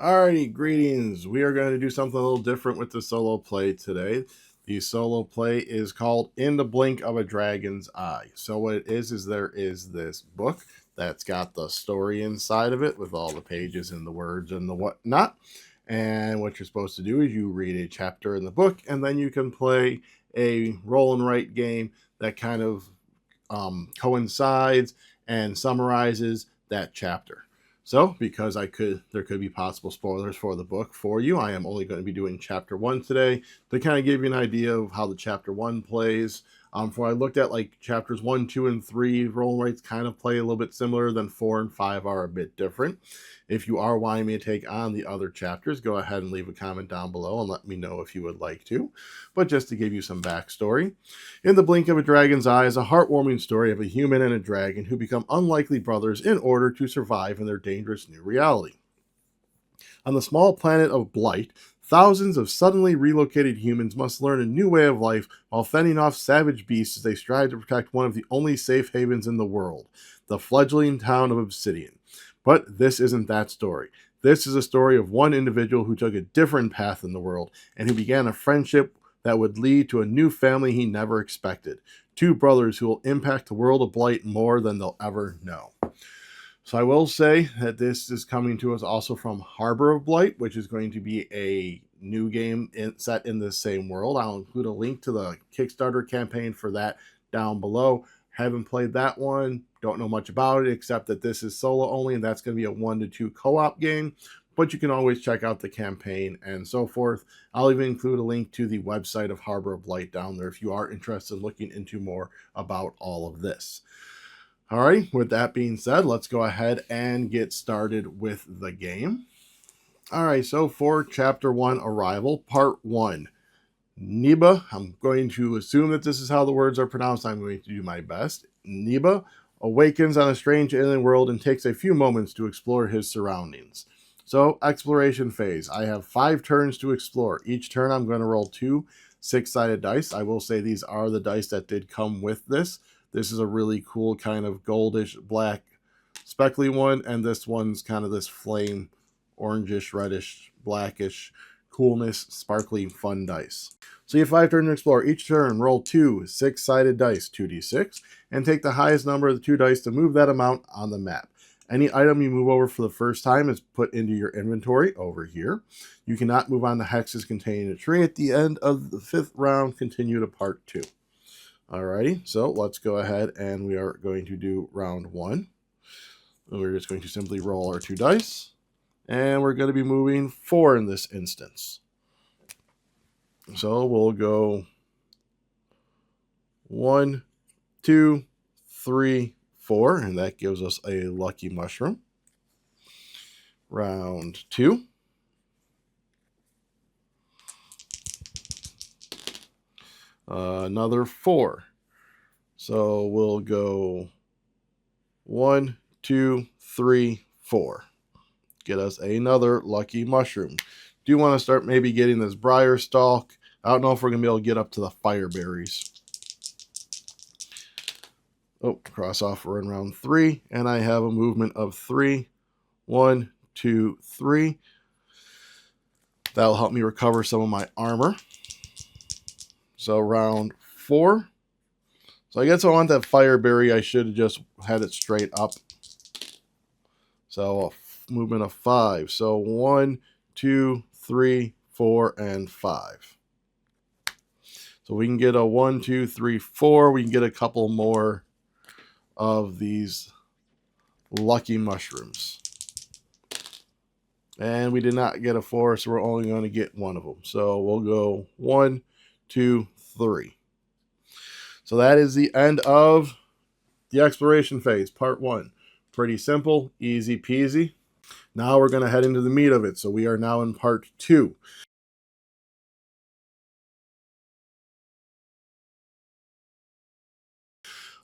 Alrighty, greetings. We are going to do something a little different with the solo play today. The solo play is called In the Blink of a Dragon's Eye. So what it is there is this book that's got the story inside of it with all the pages and the words and the whatnot. And what you're supposed to do is you read a chapter in the book, and then you can play a roll and write game that kind of coincides and summarizes that chapter. So, because there could be possible spoilers for the book for you, I am only going to be doing chapter 1 today to kind of give you an idea of how the chapter 1 plays. For I looked at like chapters 1, 2, and 3, roll rates kind of play a little bit similar, then 4 and 5 are a bit different. If you are wanting me to take on the other chapters, go ahead and leave a comment down below and let me know if you would like to. But just to give you some backstory, In the Blink of a Dragon's Eye is a heartwarming story of a human and a dragon who become unlikely brothers in order to survive in their dangerous new reality. On the small planet of Blight, thousands of suddenly relocated humans must learn a new way of life while fending off savage beasts as they strive to protect one of the only safe havens in the world, the fledgling town of Obsidian. But this isn't that story. This is a story of one individual who took a different path in the world and who began a friendship that would lead to a new family he never expected. Two brothers who will impact the world of Blight more than they'll ever know. So I will say that this is coming to us also from Harbor of Blight, which is going to be a new game set in the same world. I'll include a link to the Kickstarter campaign for that down below. Haven't played that one. Don't know much about it, except that this is solo only, and that's going to be a 1 to 2 co-op game. But you can always check out the campaign and so forth. I'll even include a link to the website of Harbor of Blight down there if you are interested in looking into more about all of this. Alright, with that being said, let's go ahead and get started with the game. Alright, so for Chapter 1, Arrival, Part 1. Niba, I'm going to assume that this is how the words are pronounced. I'm going to do my best. Niba awakens on a strange alien world and takes a few moments to explore his surroundings. So, exploration phase. I have 5 turns to explore. Each turn I'm going to roll 2 6-sided dice. I will say these are the dice that did come with this. This is a really cool kind of goldish, black, speckly one, and this one's kind of this flame, orangish, reddish, blackish, coolness, sparkly, fun dice. So you have 5 turns to explore. Each turn, roll 2 6-sided dice, 2d6, and take the highest number of the 2 dice to move that amount on the map. Any item you move over for the first time is put into your inventory over here. You cannot move on to hexes containing a tree. At the end of the 5th round, continue to part 2. Alrighty, so let's go ahead and we are going to do round 1. We're just going to simply roll our 2 dice. And we're going to be moving 4 in this instance. So we'll go 1, 2, 3, 4, and that gives us a lucky mushroom. Round 2. Another 4. So we'll go 1, 2, 3, 4. Get us another lucky mushroom. Do want to start maybe getting this briar stalk. I don't know if we're going to be able to get up to the fire berries. Oh, cross off, we're in round 3, and I have a movement of 3. 1, 2, 3. That'll help me recover some of my armor. So round 4. So I guess I want that fire berry. I should have just had it straight up. So a movement of 5. So 1, 2, 3, 4, and 5. So we can get a 1, 2, 3, 4. We can get a couple more of these lucky mushrooms. And we did not get a 4, so we're only going to get one of them. So we'll go 1, 2, 3. So that is the end of the exploration phase, part 1. Pretty simple, easy peasy. Now we're going to head into the meat of it. So we are now in part 2.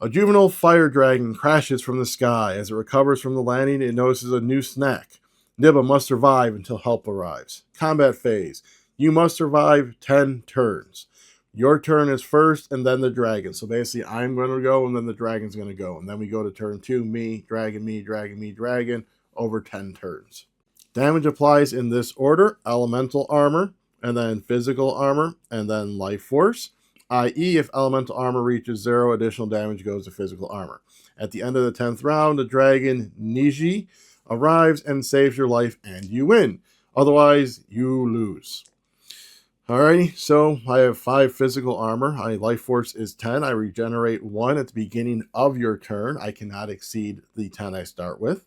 A juvenile fire dragon crashes from the sky. As it recovers from the landing, it notices a new snack. Nibba must survive until help arrives. Combat phase. You must survive 10 turns. Your turn is first, and then the dragon. So basically, I'm going to go, and then the dragon's going to go. And then we go to turn 2, me, dragon, over 10 turns. Damage applies in this order: elemental armor, and then physical armor, and then life force, i.e. if elemental armor reaches 0, additional damage goes to physical armor. At the end of the 10th round, the dragon Niji arrives and saves your life, and you win. Otherwise, you lose. Alrighty, so I have 5 physical armor. My life force is 10. I regenerate 1 at the beginning of your turn. I cannot exceed the 10 I start with.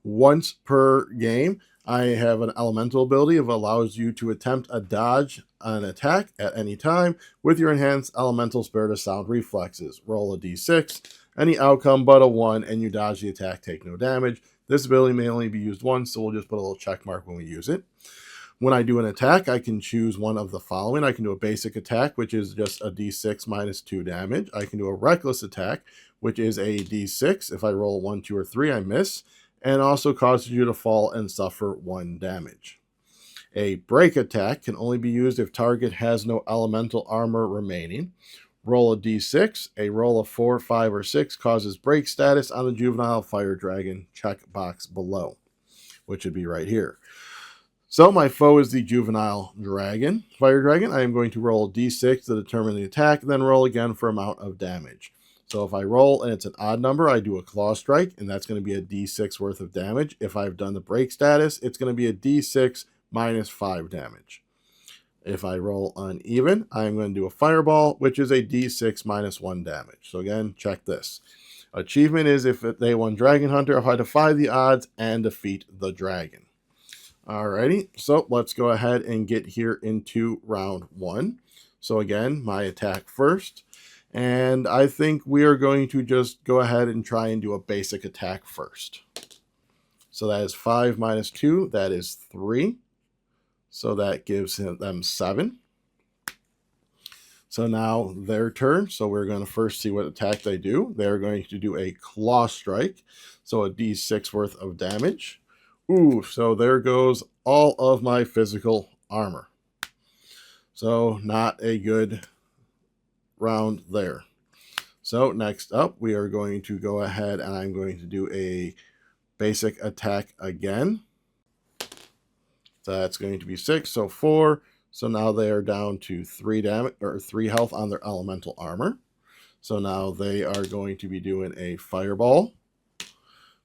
Once per game, I have an elemental ability that allows you to attempt a dodge an attack at any time with your enhanced elemental spirit of sound reflexes. Roll a d6, any outcome but a 1, and you dodge the attack, take no damage. This ability may only be used once, so we'll just put a little check mark when we use it. When I do an attack, I can choose one of the following. I can do a basic attack, which is just a d6 minus 2 damage. I can do a reckless attack, which is a d6. If I roll 1, 2, or 3, I miss, and also causes you to fall and suffer 1 damage. A break attack can only be used if target has no elemental armor remaining. Roll a d6. A roll of 4, 5, or 6 causes break status on the juvenile fire dragon checkbox below, which would be right here. So my foe is the juvenile dragon, fire dragon. I am going to roll a d6 to determine the attack, then roll again for amount of damage. So if I roll and it's an odd number, I do a claw strike, and that's going to be a d6 worth of damage. If I've done the break status, it's going to be a d6 minus 5 damage. If I roll uneven, I'm going to do a fireball, which is a d6 minus 1 damage. So again, check this. Achievement is if they won Dragon Hunter, if I defy the odds and defeat the dragon. Alrighty, so let's go ahead and get here into round 1. So again, my attack first. And I think we are going to just go ahead and try and do a basic attack first. So that is 5 minus 2, that is 3. So that gives them 7. So now their turn. So we're going to first see what attack they do. They're going to do a claw strike. So a d6 worth of damage. Ooh, so there goes all of my physical armor. So not a good round there. So next up, we are going to go ahead and I'm going to do a basic attack again. So that's going to be 6, so 4. So now they are down to 3 damage or 3 health on their elemental armor. So now they are going to be doing a fireball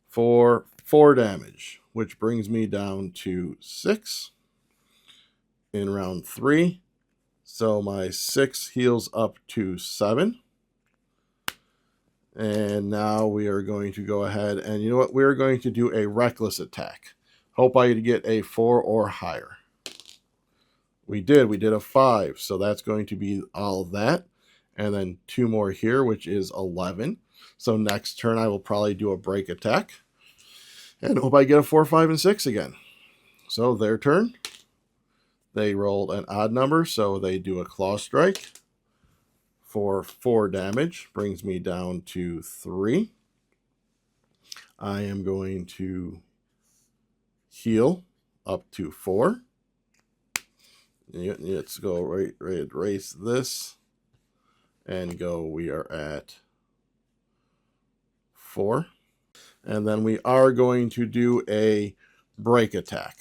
for 4 damage, which brings me down to 6 in round 3. So my 6 heals up to 7. And now we are going to go ahead and you know what? We're going to do a reckless attack. Hope I get a 4 or higher. We did a 5. So that's going to be all of that. And then 2 more here, which is 11. So next turn I will probably do a break attack. And hope I get a 4, 5, and 6 again. So their turn. They rolled an odd number, so they do a claw strike for 4 damage. Brings me down to 3. I am going to heal up to 4. Let's go right erase this and go. We are at 4. And then we are going to do a break attack.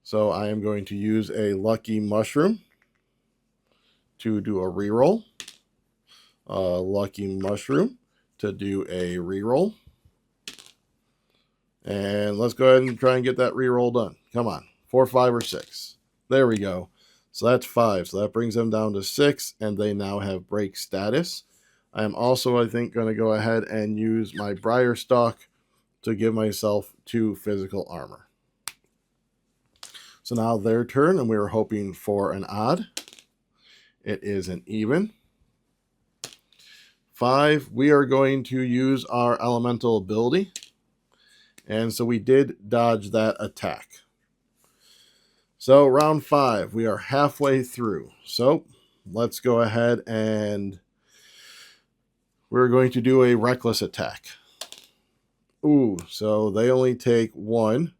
So I am going to use a lucky mushroom to do a reroll. Lucky mushroom to do a reroll. And let's go ahead and try and get that reroll done. Come on. 4, 5, or 6. There we go. So that's 5. So that brings them down to 6, and they now have break status. I am also, I think, going to go ahead and use my Briar Stalk to give myself 2 physical armor. So now their turn, and we were hoping for an odd. It is an even. 5, we are going to use our elemental ability. And so we did dodge that attack. So round 5, we are halfway through. So let's go ahead and we're going to do a reckless attack. Ooh, so they only take 1,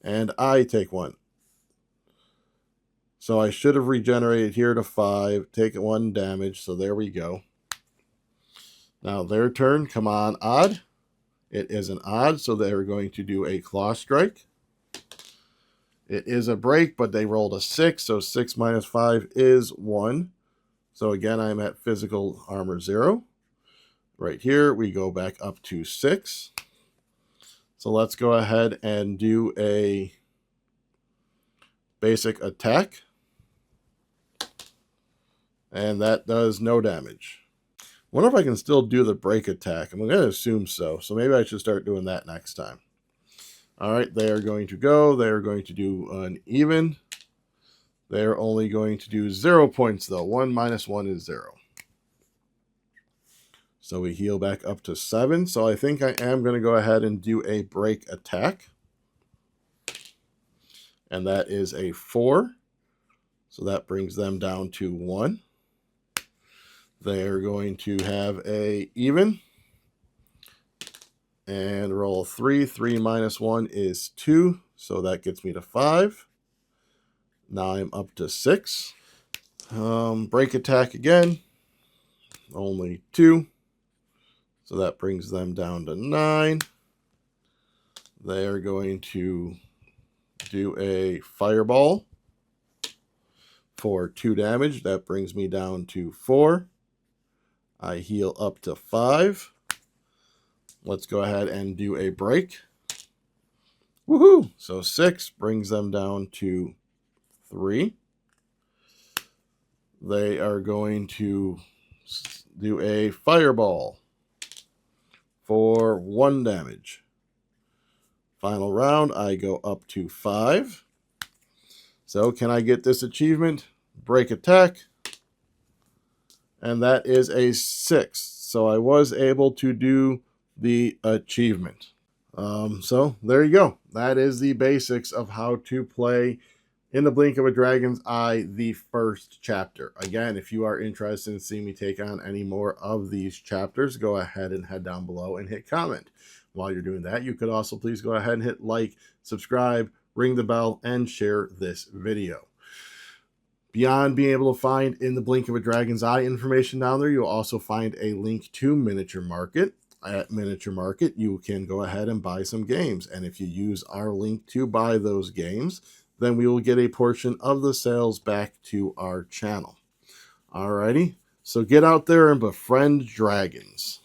and I take 1. So I should have regenerated here to 5, take 1 damage, so there we go. Now their turn, come on, odd. It is an odd, so they're going to do a claw strike. It is a break, but they rolled a 6, so 6 minus 5 is 1. So again, I'm at physical armor 0. Right here, we go back up to 6. So let's go ahead and do a basic attack. And that does no damage. Wonder if I can still do the break attack. I'm going to assume so. So maybe I should start doing that next time. All right, they are going to go. They are going to do an even. They are only going to do 0 points, though. 1 minus 1 is 0. So we heal back up to 7. So I think I am going to go ahead and do a break attack. And that is a 4. So that brings them down to 1. They are going to have a even. And roll 3. 3 minus 1 is 2. So that gets me to 5. Now I'm up to 6. Break attack again. Only 2. So that brings them down to 9. They are going to do a fireball for 2 damage. That brings me down to 4. I heal up to 5. Let's go ahead and do a break. Woohoo! So 6 brings them down to 3. They are going to do a fireball for 1 damage. Final round, I go up to 5. So can I get this achievement? Break attack. And that is a 6. So I was able to do the achievement. So there you go. That is the basics of how to play In the Blink of a Dragon's Eye, the first chapter. Again, if you are interested in seeing me take on any more of these chapters, go ahead and head down below and hit comment. While you're doing that, you could also please go ahead and hit like, subscribe, ring the bell, and share this video. Beyond being able to find In the Blink of a Dragon's Eye information down there, you'll also find a link to Miniature Market. At Miniature Market, you can go ahead and buy some games. And if you use our link to buy those games, then we will get a portion of the sales back to our channel. Alrighty, so get out there and befriend dragons.